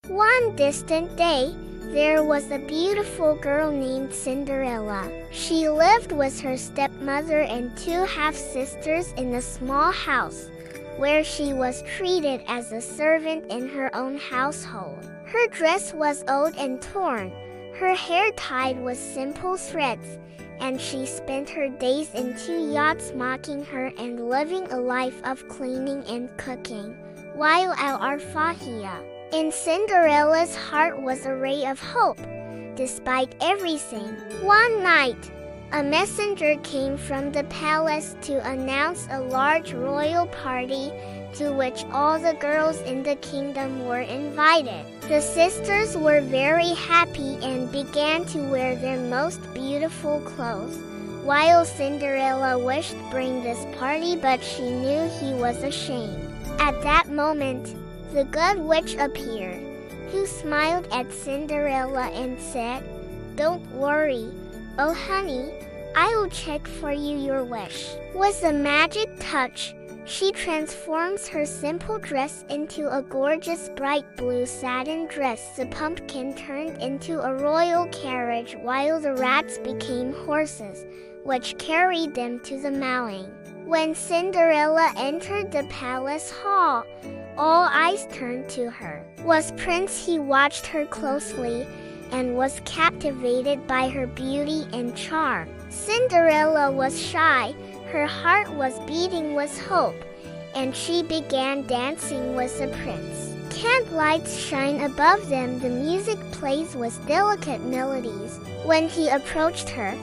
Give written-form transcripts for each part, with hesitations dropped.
One distant day, there was a beautiful girl named Cinderella. She lived with her stepmother and two half-sisters in a small house, where she was treated as a servant in her own household. Her dress was old and torn, her hair tied with simple threads, and she spent her days in two yachts mocking her and living a life of cleaning and cooking, while Al-Arfahia. In Cinderella's heart was a ray of hope, despite everything. One night, a messenger came from the palace to announce a large royal party to which all the girls in the kingdom were invited. The sisters were very happy and began to wear their most beautiful clothes, while Cinderella wished to bring this party, but she knew he was ashamed. At that moment, the good witch appeared, who smiled at Cinderella and said, "Don't worry, oh honey, I will check for you your wish." With a magic touch, she transforms her simple dress into a gorgeous bright blue satin dress. The pumpkin turned into a royal carriage, while the rats became horses, which carried them to the mowing. When Cinderella entered the palace hall, all eyes turned to her. Was Prince? He watched her closely and was captivated by her beauty and charm. Cinderella was shy, her heart was beating with hope, and she began dancing with the prince. Candlelights shine above them, the music plays with delicate melodies. When he approached her,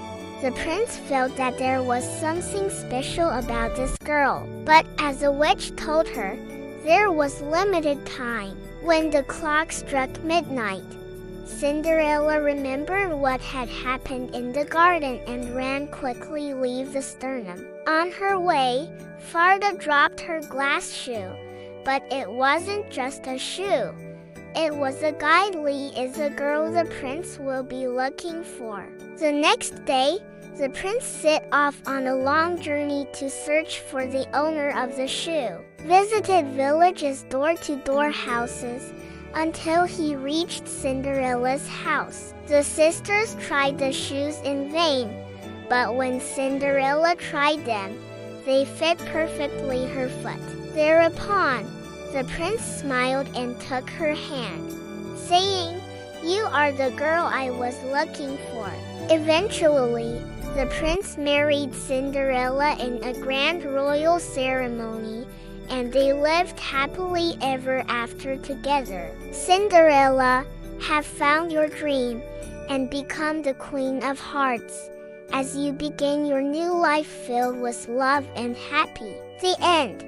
the prince felt that there was something special about this girl. But as the witch told her, there was limited time. When the clock struck midnight, Cinderella remembered what had happened in the garden and ran quickly leave the sternum. On her way, Farda dropped her glass shoe, but it wasn't just a shoe. It was a guide. Lee is the girl the prince will be looking for. The next day, the prince set off on a long journey to search for the owner of the shoe. Visited villages, door-to-door houses, until he reached Cinderella's house. The sisters tried the shoes in vain, but when Cinderella tried them, they fit perfectly her foot. Thereupon, the prince smiled and took her hand, saying, "You are the girl I was looking for." Eventually, the prince married Cinderella in a grand royal ceremony, and they lived happily ever after together. Cinderella, have found your dream and become the Queen of Hearts as you begin your new life filled with love and happy. The end.